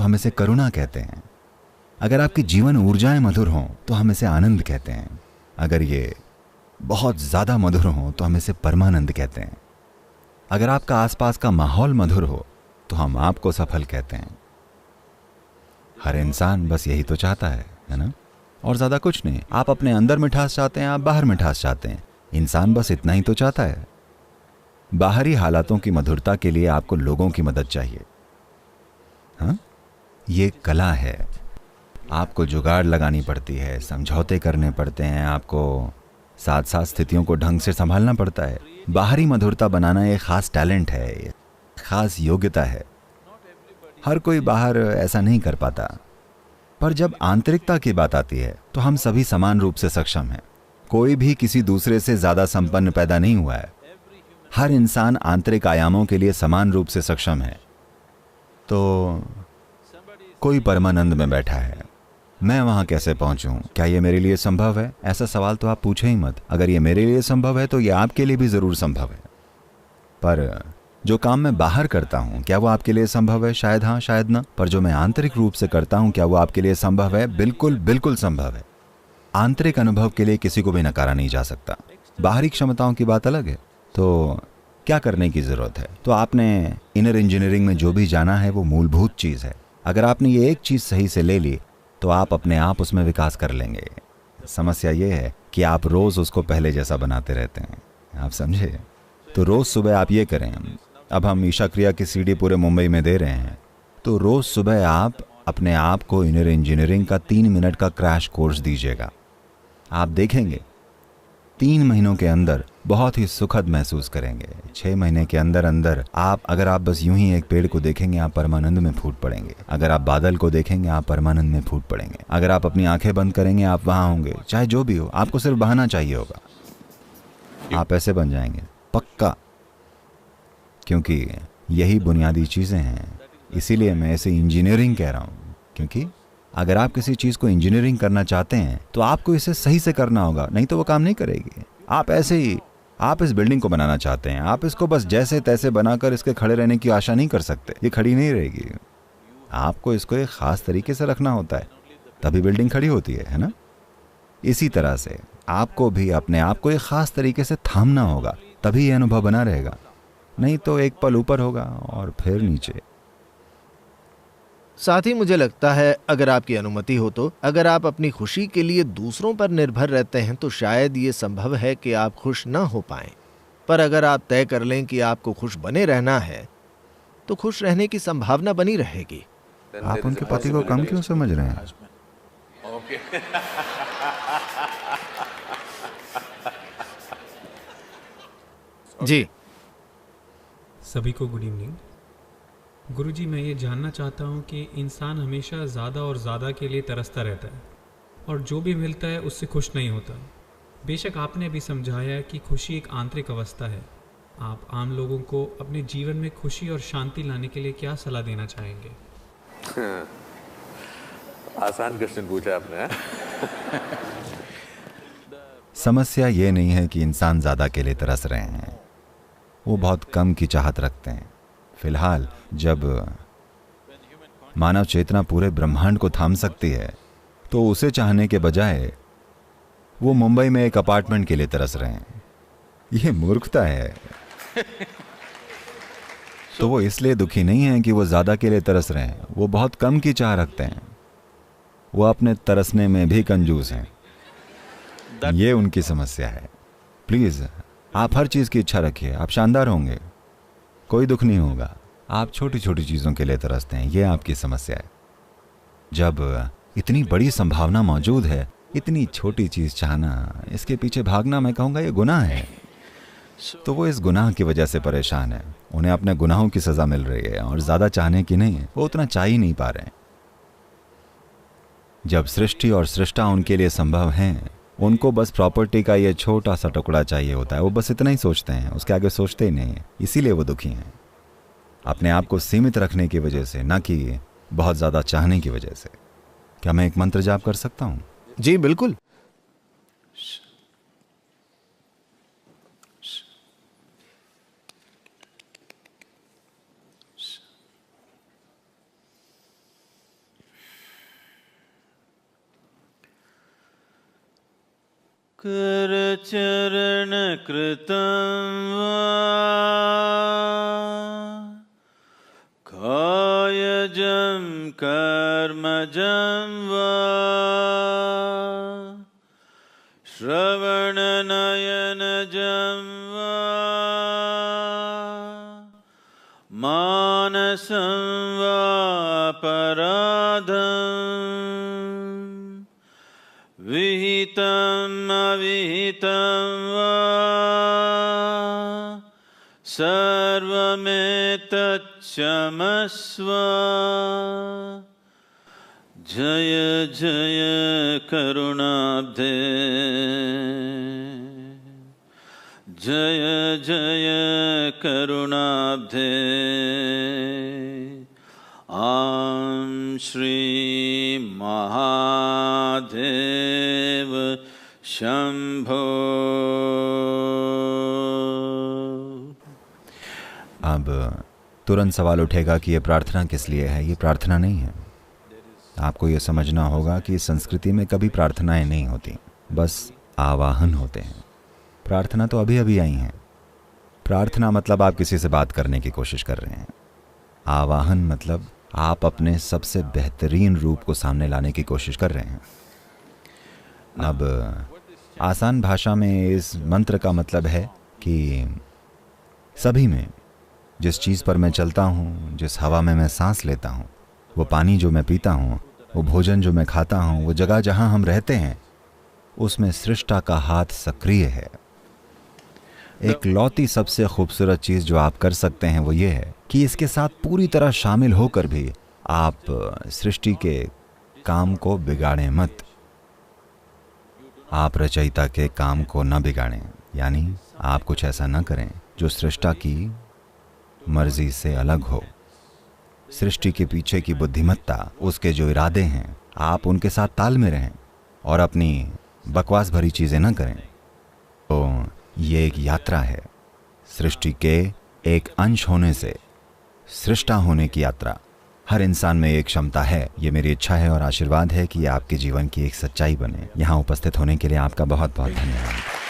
तो हम इसे करुणा कहते हैं। अगर आपकी जीवन ऊर्जाएं मधुर हों तो हम इसे आनंद कहते हैं। अगर ये बहुत ज़्यादा मधुर हों तो हम इसे परमानंद कहते हैं। अगर आपका आसपास का माहौल मधुर हो तो हम आपको सफल कहते हैं। हर इंसान बस यही तो चाहता है ना? और ज़्यादा कुछ नहीं। आप अपने अंदर मिठास चाहते हैं, आप बाहर मिठास चाहते हैं। इंसान बस इतना ही तो चाहता है। बाहरी हालातों की मधुरता के लिए आपको लोगों की मदद चाहिए। हाँ, ये कला है। आपको जुगाड़ लगानी पड़ती है, समझौते करने पड़ते हैं, आपको साथ साथ स्थितियों को ढंग से संभालना पड़ता है। बाहरी मधुरता बनाना एक खास टैलेंट है, एक खास योग्यता है। हर कोई बाहर ऐसा नहीं कर पाता। पर जब आंतरिकता की बात आती है तो हम सभी समान रूप से सक्षम हैं। कोई भी किसी दूसरे से ज्यादा संपन्न पैदा नहीं हुआ है। हर इंसान आंतरिक आयामों के लिए समान रूप से सक्षम है। तो कोई परमानंद में बैठा है, मैं वहां कैसे पहुंचूं? क्या यह मेरे लिए संभव है? ऐसा सवाल तो आप पूछे ही मत। अगर यह मेरे लिए संभव है तो यह आपके लिए भी जरूर संभव है। पर जो काम मैं बाहर करता हूं, क्या वो आपके लिए संभव है? शायद हाँ, शायद ना। पर जो मैं आंतरिक रूप से करता हूं, क्या वो आपके लिए संभव है? बिल्कुल बिल्कुल संभव है। आंतरिक अनुभव के लिए किसी को भी नकारा नहीं जा सकता। बाहरी क्षमताओं की बात अलग है। तो क्या करने की जरूरत है? तो आपने इनर इंजीनियरिंग में जो भी जाना है वो मूलभूत चीज है। अगर आपने ये एक चीज सही से ले ली तो आप अपने आप उसमें विकास कर लेंगे। समस्या ये है कि आप रोज उसको पहले जैसा बनाते रहते हैं। आप समझे? तो रोज सुबह आप ये करें। अब हम ईशा क्रिया की सीडी पूरे मुंबई में दे रहे हैं। तो रोज सुबह आप अपने आप को इनर इंजीनियरिंग का 3 मिनट का क्रैश कोर्स दीजिएगा। आप देखेंगे 3 महीनों के अंदर बहुत ही सुखद महसूस करेंगे। 6 महीने के अंदर अंदर अगर आप बस यूं ही एक पेड़ को देखेंगे, आप परमानंद में फूट पड़ेंगे। अगर आप बादल को देखेंगे, आप परमानंद में फूट पड़ेंगे। अगर आप अपनी आंखें बंद करेंगे, आप वहां होंगे। चाहे जो भी हो, आपको सिर्फ बहाना चाहिए होगा। आप ऐसे बन जाएंगे, पक्का। क्योंकि यही बुनियादी चीजें हैं। इसीलिए मैं इसे इंजीनियरिंग कह रहा हूं। क्योंकि अगर आप किसी चीज को इंजीनियरिंग करना चाहते हैं तो आपको इसे सही से करना होगा, नहीं तो वो काम नहीं करेगी। आप ऐसे ही आप इस बिल्डिंग को बनाना चाहते हैं, आप इसको बस जैसे तैसे बनाकर इसके खड़े रहने की आशा नहीं कर सकते। ये खड़ी नहीं रहेगी। आपको इसको एक खास तरीके से रखना होता है, तभी बिल्डिंग खड़ी होती है ना? इसी तरह से आपको भी अपने आप को एक खास तरीके से थामना होगा, तभी यह अनुभव बना रहेगा। नहीं तो एक पल ऊपर होगा और फिर नीचे। साथ ही मुझे लगता है, अगर आपकी अनुमति हो तो, अगर आप अपनी खुशी के लिए दूसरों पर निर्भर रहते हैं तो शायद ये संभव है कि आप खुश ना हो पाएं। पर अगर आप तय कर लें कि आपको खुश बने रहना है तो खुश रहने की संभावना बनी रहेगी। आप उनके पति को कम क्यों समझ रहे हैं? जी सभी को गुड इवनिंग। गुरुजी, मैं ये जानना चाहता हूँ कि इंसान हमेशा ज़्यादा और ज़्यादा के लिए तरसता रहता है और जो भी मिलता है उससे खुश नहीं होता। बेशक आपने अभी समझाया कि खुशी एक आंतरिक अवस्था है। आप आम लोगों को अपने जीवन में खुशी और शांति लाने के लिए क्या सलाह देना चाहेंगे? आसान क्वेश्चन पूछा आपने। समस्या ये नहीं है कि इंसान ज्यादा के लिए तरस रहे हैं, वो बहुत कम की चाहत रखते हैं। फिलहाल जब मानव चेतना पूरे ब्रह्मांड को थाम सकती है तो उसे चाहने के बजाय वो मुंबई में एक अपार्टमेंट के लिए तरस रहे हैं। ये मूर्खता है। तो वो इसलिए दुखी नहीं है कि वो ज्यादा के लिए तरस रहे हैं, वो बहुत कम की चाह रखते हैं। वो अपने तरसने में भी कंजूस हैं। ये उनकी समस्या है। प्लीज आप हर चीज की इच्छा रखिए, आप शानदार होंगे, कोई दुख नहीं होगा। आप छोटी छोटी चीजों के लिए तरसते हैं, ये आपकी समस्या है। जब इतनी बड़ी संभावना मौजूद है, इतनी छोटी चीज चाहना, इसके पीछे भागना, मैं कहूंगा ये गुनाह है। तो वो इस गुनाह की वजह से परेशान है। उन्हें अपने गुनाहों की सजा मिल रही है और ज्यादा चाहने की नहीं है। वो उतना चाह ही नहीं पा रहे हैं। जब सृष्टि और सृष्टा उनके लिए संभव हैं, उनको बस प्रॉपर्टी का ये छोटा सा टुकड़ा चाहिए होता है। वो बस इतना ही सोचते हैं, उसके आगे सोचते ही नहीं है। इसीलिए वो दुखी हैं, अपने आप को सीमित रखने की वजह से, ना कि बहुत ज्यादा चाहने की वजह से। क्या मैं एक मंत्र जाप कर सकता हूं? जी बिल्कुल। करचरण कृतं वा कायजं कर्मजं वा श्रवणनयनजं वा मानसं वापराधं विहितम् अविहितं वा सर्वमेतत्क्षमस्व। जय जय करुणाब्धे, जय जय करुणाब्धे। ॐ श्री महादेव शंभो। अब तुरंत सवाल उठेगा कि ये प्रार्थना किस लिए है। ये प्रार्थना नहीं है। आपको ये समझना होगा कि इस संस्कृति में कभी प्रार्थनाएं नहीं होती, बस आवाहन होते हैं। प्रार्थना तो अभी अभी आई हैं। प्रार्थना मतलब आप किसी से बात करने की कोशिश कर रहे हैं। आवाहन मतलब आप अपने सबसे बेहतरीन रूप को सामने लाने की कोशिश कर रहे हैं। अब आसान भाषा में इस मंत्र का मतलब है कि सभी में, जिस चीज़ पर मैं चलता हूँ, जिस हवा में मैं सांस लेता हूँ, वो पानी जो मैं पीता हूँ, वो भोजन जो मैं खाता हूँ, वो जगह जहाँ हम रहते हैं, उसमें सृष्टा का हाथ सक्रिय है। एक लौती सबसे खूबसूरत चीज़ जो आप कर सकते हैं वो ये है कि इसके साथ पूरी तरह शामिल होकर भी आप सृष्टि के काम को बिगाड़ें मत। आप रचयिता के काम को न बिगाड़ें, यानी आप कुछ ऐसा न करें जो सृष्टा की मर्जी से अलग हो। सृष्टि के पीछे की बुद्धिमत्ता, उसके जो इरादे हैं, आप उनके साथ ताल में रहें और अपनी बकवास भरी चीज़ें न करें। तो ये एक यात्रा है, सृष्टि के एक अंश होने से सृष्टा होने की यात्रा। हर इंसान में एक क्षमता है। ये मेरी इच्छा है और आशीर्वाद है कि आपके जीवन की एक सच्चाई बने। यहाँ उपस्थित होने के लिए आपका बहुत बहुत धन्यवाद।